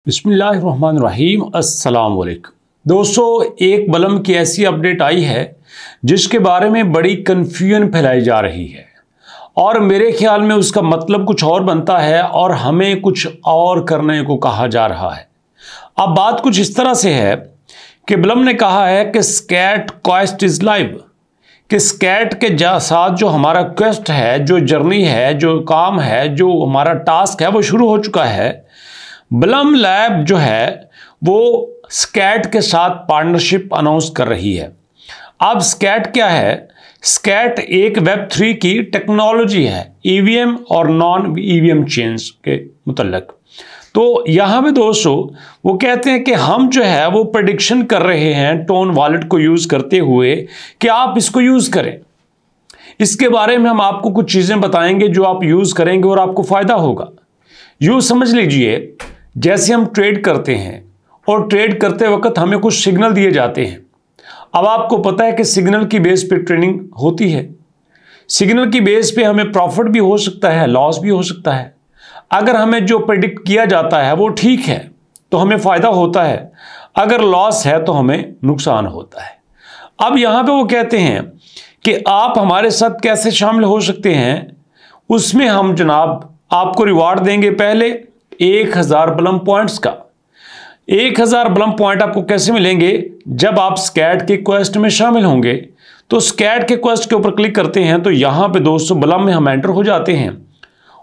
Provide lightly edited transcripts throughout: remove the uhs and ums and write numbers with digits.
बिस्मिल्लाहिर्रहमानिर्रहीम अस्सलाम वालेकुम। दोस्तों, एक बलम की ऐसी अपडेट आई है जिसके बारे में बड़ी कन्फ्यूजन फैलाई जा रही है और मेरे ख्याल में उसका मतलब कुछ और बनता है और हमें कुछ और करने को कहा जा रहा है। अब बात कुछ इस तरह से है कि बलम ने कहा है कि स्कैट क्वेस्ट इज़ लाइव, कि स्कैट के साथ जो हमारा क्वेस्ट है, जो जर्नी है, जो काम है, जो हमारा टास्क है वो शुरू हो चुका है। बलम लैब जो है वो स्कैट के साथ पार्टनरशिप अनाउंस कर रही है। अब स्कैट क्या है? स्कैट एक वेब3 की टेक्नोलॉजी है ईवीएम और नॉन ईवीएम चेन्स के मुतल्लिक। तो यहाँ पे दोस्तों वो कहते हैं कि हम जो है वो प्रेडिक्शन कर रहे हैं टोन वॉलेट को यूज़ करते हुए कि आप इसको यूज़ करें। इसके बारे में हम आपको कुछ चीज़ें बताएंगे जो आप यूज़ करेंगे और आपको फ़ायदा होगा। यूँ समझ लीजिए जैसे हम ट्रेड करते हैं और ट्रेड करते वक्त हमें कुछ सिग्नल दिए जाते हैं। अब आपको पता है कि सिग्नल की बेस पे ट्रेडिंग होती है। सिग्नल की बेस पे हमें प्रॉफिट भी हो सकता है, लॉस भी हो सकता है। अगर हमें जो प्रेडिक्ट किया जाता है वो ठीक है तो हमें फ़ायदा होता है, अगर लॉस है तो हमें नुकसान होता है। अब यहाँ पे वो कहते हैं कि आप हमारे साथ कैसे शामिल हो सकते हैं। उसमें हम जनाब आपको रिवार्ड देंगे पहले 1000 बलम पॉइंट्स का। 1000 बलम पॉइंट आपको कैसे मिलेंगे? जब आप स्कैट के क्वेस्ट में शामिल होंगे। तो स्कैट के क्वेस्ट के ऊपर क्लिक करते हैं तो यहाँ पे दोस्तों बलम में हम एंटर हो जाते हैं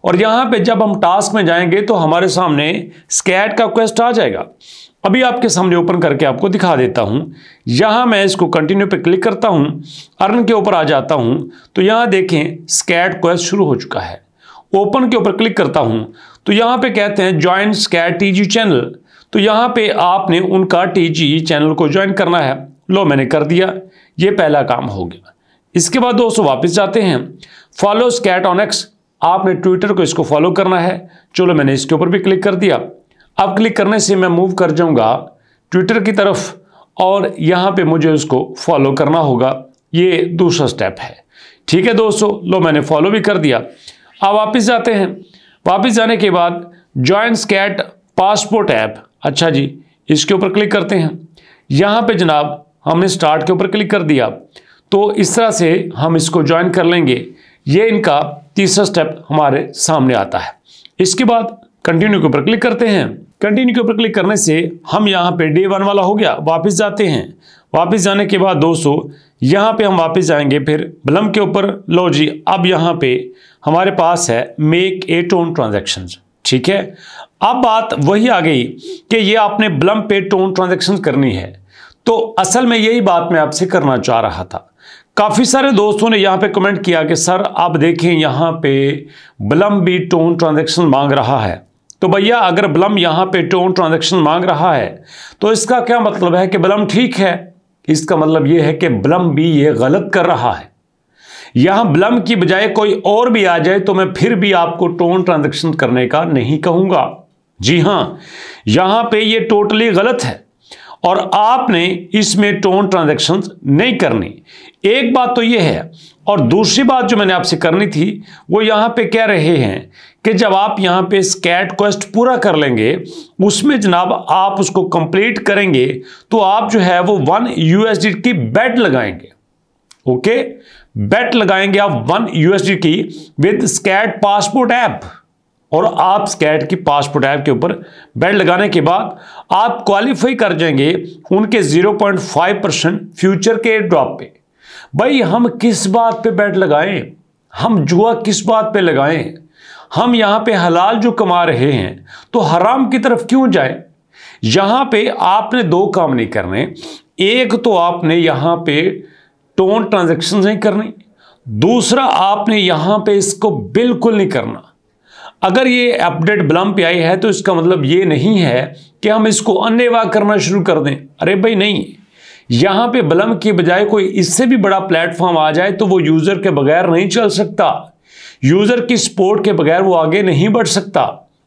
और यहाँ पे जब हम टास्क में जाएंगे तो हमारे सामने स्कैट का क्वेस्ट आ जाएगा। अभी आपके सामने ओपन करके आपको दिखा देता हूँ। यहाँ मैं इसको कंटिन्यू पे क्लिक करता हूँ, अर्न के ऊपर आ जाता हूँ तो यहाँ देखें स्कैट क्वेस्ट शुरू हो चुका है। ओपन के ऊपर क्लिक करता हूं तो यहां पे कहते हैं ज्वाइन स्कैट टीजी चैनल। तो यहां पे आपने उनका टीजी चैनल को ज्वाइन करना है। लो मैंने कर दिया, ये पहला काम हो गया। इसके बाद दोस्तों वापस जाते हैं, फॉलो स्कैट ऑन एक्स। आपने ट्विटर को इसको फॉलो करना है। चलो मैंने इसके ऊपर भी क्लिक कर दिया। अब क्लिक करने से मैं मूव कर जाऊंगा ट्विटर की तरफ और यहां पे मुझे उसको फॉलो करना होगा। ये दूसरा स्टेप है। ठीक है दोस्तों, लो मैंने फॉलो भी कर दिया। अब वापस जाते हैं। वापस जाने के बाद जॉइन स्कैट पासपोर्ट ऐप, अच्छा जी, इसके ऊपर क्लिक करते हैं। यहाँ पे जनाब हमने स्टार्ट के ऊपर क्लिक कर दिया तो इस तरह से हम इसको ज्वाइन कर लेंगे। ये इनका तीसरा स्टेप हमारे सामने आता है। इसके बाद कंटिन्यू के ऊपर क्लिक करते हैं। कंटिन्यू के ऊपर क्लिक करने से हम यहाँ पे डे 1 वाला हो गया। वापस जाते हैं। वापस जाने के बाद दोस्तों यहाँ पे हम वापस जाएंगे फिर बलम के ऊपर। लो जी, अब यहाँ पे हमारे पास है मेक ए टोन ट्रांजैक्शंस। ठीक है, अब बात वही आ गई कि ये आपने बलम पे टोन ट्रांजैक्शंस करनी है। तो असल में यही बात मैं आपसे करना चाह रहा था। काफ़ी सारे दोस्तों ने यहाँ पे कमेंट किया कि सर आप देखें यहाँ पे बलम भी टोन ट्रांजैक्शन मांग रहा है। तो भैया अगर बलम यहाँ पे टोन ट्रांजैक्शन मांग रहा है तो इसका क्या मतलब है कि बलम ठीक है? इसका मतलब यह है कि बलम भी ये गलत कर रहा है। यहां बलम की बजाय कोई और भी आ जाए तो मैं फिर भी आपको टोन ट्रांजैक्शन करने का नहीं कहूंगा। जी हां, यहां पे ये टोटली गलत है और आपने इसमें टोन ट्रांजैक्शन नहीं करनी। एक बात तो ये है और दूसरी बात जो मैंने आपसे करनी थी वो यहां पे कह रहे हैं कि जब आप यहां पे स्कैट क्वेस्ट पूरा कर लेंगे, उसमें जनाब आप उसको कंप्लीट करेंगे तो आप जो है वो 1 USD की बेट लगाएंगे। ओके, बेट लगाएंगे आप 1 USD की विद स्कैट पासपोर्ट ऐप। और आप स्कैट की पासपोर्ट ऐप के ऊपर बेट लगाने के बाद आप क्वालिफाई कर जाएंगे उनके 0.5% फ्यूचर के ड्रॉप पे। भाई हम किस बात पे बेट लगाएं? हम जुआ किस बात पे लगाएं? हम यहां पे हलाल जो कमा रहे हैं तो हराम की तरफ क्यों जाए? यहां पे आपने दो काम नहीं करने। एक तो आपने यहां पे टोन ट्रांजैक्शन नहीं करनी, दूसरा आपने यहां पे इसको बिल्कुल नहीं करना। अगर ये अपडेट बलम पे आई है तो इसका मतलब ये नहीं है कि हम इसको अन्नेवाह करना शुरू कर दें। अरे भाई नहीं, यहां पे बलम की बजाय कोई इससे भी बड़ा प्लेटफॉर्म आ जाए तो वो यूजर के बगैर नहीं चल सकता। यूजर की सपोर्ट के बगैर वो आगे नहीं बढ़ सकता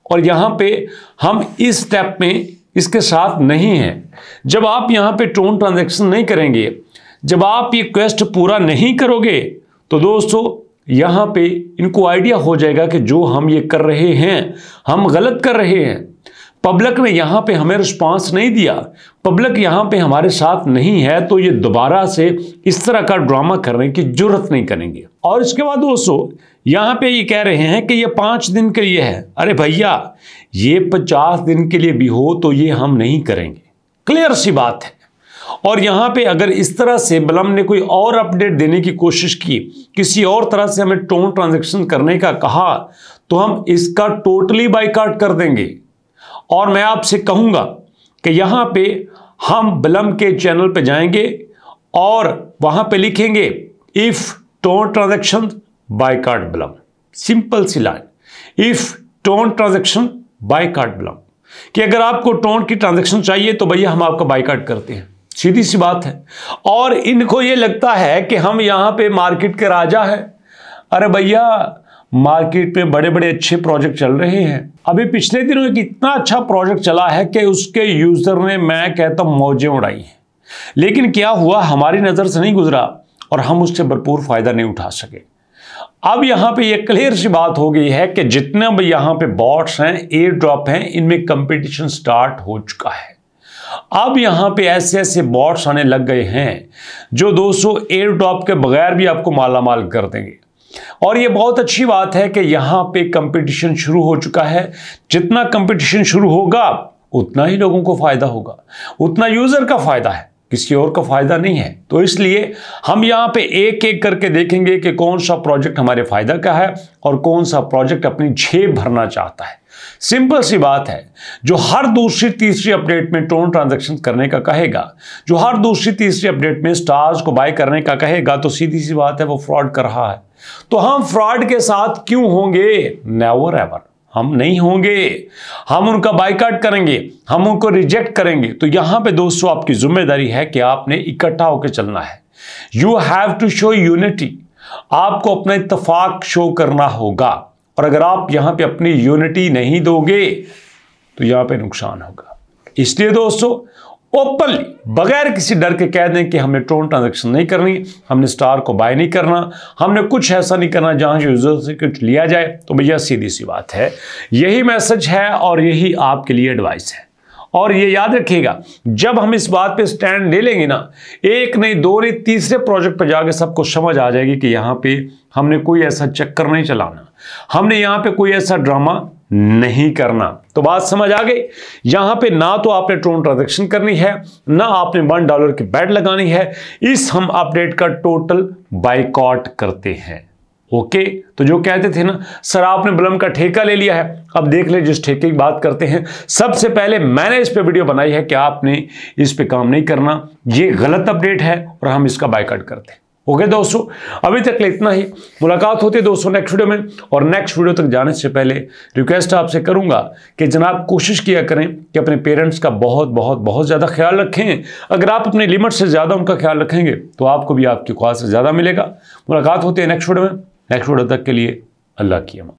और यहां पे हम इस स्टेप में इसके साथ नहीं हैं। जब आप यहां पे टोन ट्रांजैक्शन नहीं करेंगे, जब आप ये क्वेस्ट पूरा नहीं करोगे तो दोस्तों यहां पे इनको आइडिया हो जाएगा कि जो हम ये कर रहे हैं हम गलत कर रहे हैं। पब्लिक ने यहाँ पे हमें रिस्पांस नहीं दिया, पब्लिक यहाँ पे हमारे साथ नहीं है, तो ये दोबारा से इस तरह का ड्रामा करने की जरूरत नहीं करेंगे। और इसके बाद दोस्तों यहाँ पे ये कह रहे हैं कि ये 5 दिन के लिए है। अरे भैया, ये 50 दिन के लिए भी हो तो ये हम नहीं करेंगे, क्लियर सी बात है। और यहाँ पे अगर इस तरह से बलम ने कोई और अपडेट देने की कोशिश की, किसी और तरह से हमें टोन ट्रांजैक्शन करने का कहा, तो हम इसका टोटली बाइकआउट कर देंगे। और मैं आपसे कहूंगा कि यहां पे हम बलम के चैनल पे जाएंगे और वहां पे लिखेंगे इफ टोन ट्रांजैक्शन बाइकआउट बलम, सिंपल सी लाइन, इफ टोन ट्रांजैक्शन बाइकआउट बलम, कि अगर आपको टोन की ट्रांजैक्शन चाहिए तो भैया हम आपका बाइकआउट करते हैं, सीधी सी बात है। और इनको ये लगता है कि हम यहां पे मार्केट के राजा हैं। अरे भैया, मार्केट में बड़े बड़े अच्छे प्रोजेक्ट चल रहे हैं। अभी पिछले दिनों एक इतना अच्छा प्रोजेक्ट चला है कि उसके यूजर ने, मैं कहता हूं, मौजें उड़ाई हैं। लेकिन क्या हुआ, हमारी नजर से नहीं गुजरा और हम उससे भरपूर फायदा नहीं उठा सके। अब यहां पे ये क्लियर सी बात हो गई है कि जितने भी यहां पे बॉट्स हैं, एयर ड्रॉप हैं, इनमें कंपटीशन स्टार्ट हो चुका है। अब यहां पे ऐसे ऐसे बॉट्स आने लग गए हैं जो 200 एयर ड्रॉप के बगैर भी आपको मालामाल कर देंगे। और ये बहुत अच्छी बात है कि यहां पे कंपटीशन शुरू हो चुका है। जितना कंपटीशन शुरू होगा उतना ही लोगों को फायदा होगा, उतना यूजर का फायदा है, किसी और का फायदा नहीं है। तो इसलिए हम यहां पे एक एक करके देखेंगे कि कौन सा प्रोजेक्ट हमारे फायदा का है और कौन सा प्रोजेक्ट अपनी जेब भरना चाहता है। सिंपल सी बात है, जो हर दूसरी तीसरी अपडेट में टोन ट्रांजैक्शन करने का कहेगा, जो हर दूसरी तीसरी अपडेट में स्टार्स को बाय करने का कहेगा, तो सीधी सी बात है वो फ्रॉड कर रहा है। तो हम फ्रॉड के साथ क्यों होंगे? नेवर एवर, हम नहीं होंगे। हम उनका बाइकआउट करेंगे, हम उनको रिजेक्ट करेंगे। तो यहां पे दोस्तों आपकी जिम्मेदारी है कि आपने इकट्ठा होकर चलना है। You have to show unity, आपको अपना इत्तेफाक शो करना होगा। और अगर आप यहां पे अपनी यूनिटी नहीं दोगे तो यहां पे नुकसान होगा। इसलिए दोस्तों ओपनली, बगैर किसी डर के कह दें कि हमने टोन ट्रांजैक्शन नहीं करनी, हमने स्टार को बाय नहीं करना, हमने कुछ ऐसा नहीं करना जहां यूजर से कुछ लिया जाए, तो भैया सीधी सी बात है, यही मैसेज है और यही आपके लिए एडवाइस है। और ये याद रखिएगा, जब हम इस बात पे स्टैंड ले लेंगे ना, एक नहीं, दो नहीं, तीसरे प्रोजेक्ट पर जाके सबको समझ आ जाएगी कि यहाँ पे हमने कोई ऐसा चक्कर नहीं चलाना, हमने यहाँ पे कोई ऐसा ड्रामा नहीं करना। तो बात समझ आ गई। यहां पे ना तो आपने टोन ट्रांजैक्शन करनी है, ना आपने $1 की बैट लगानी है। इस हम अपडेट का टोटल बाइकआउट करते हैं। ओके, तो जो कहते थे ना सर आपने बलम का ठेका ले लिया है, अब देख ले जिस ठेके की बात करते हैं। सबसे पहले मैंने इस पे वीडियो बनाई है कि आपने इस पे काम नहीं करना, ये गलत अपडेट है और हम इसका बाइकआउट करते हैं। ओके दोस्तों, अभी तक इतना ही। मुलाकात होती है दोस्तों नेक्स्ट वीडियो में। और नेक्स्ट वीडियो तक जाने से पहले रिक्वेस्ट आपसे करूंगा कि जनाब कोशिश किया करें कि अपने पेरेंट्स का बहुत बहुत बहुत ज़्यादा ख्याल रखें। अगर आप अपने लिमिट से ज़्यादा उनका ख्याल रखेंगे तो आपको भी आपकी ख्वाहिश से ज़्यादा मिलेगा। मुलाकात होती है नेक्स्ट वीडियो में। नेक्स्ट वीडियो तक के लिए अल्लाह की अमान।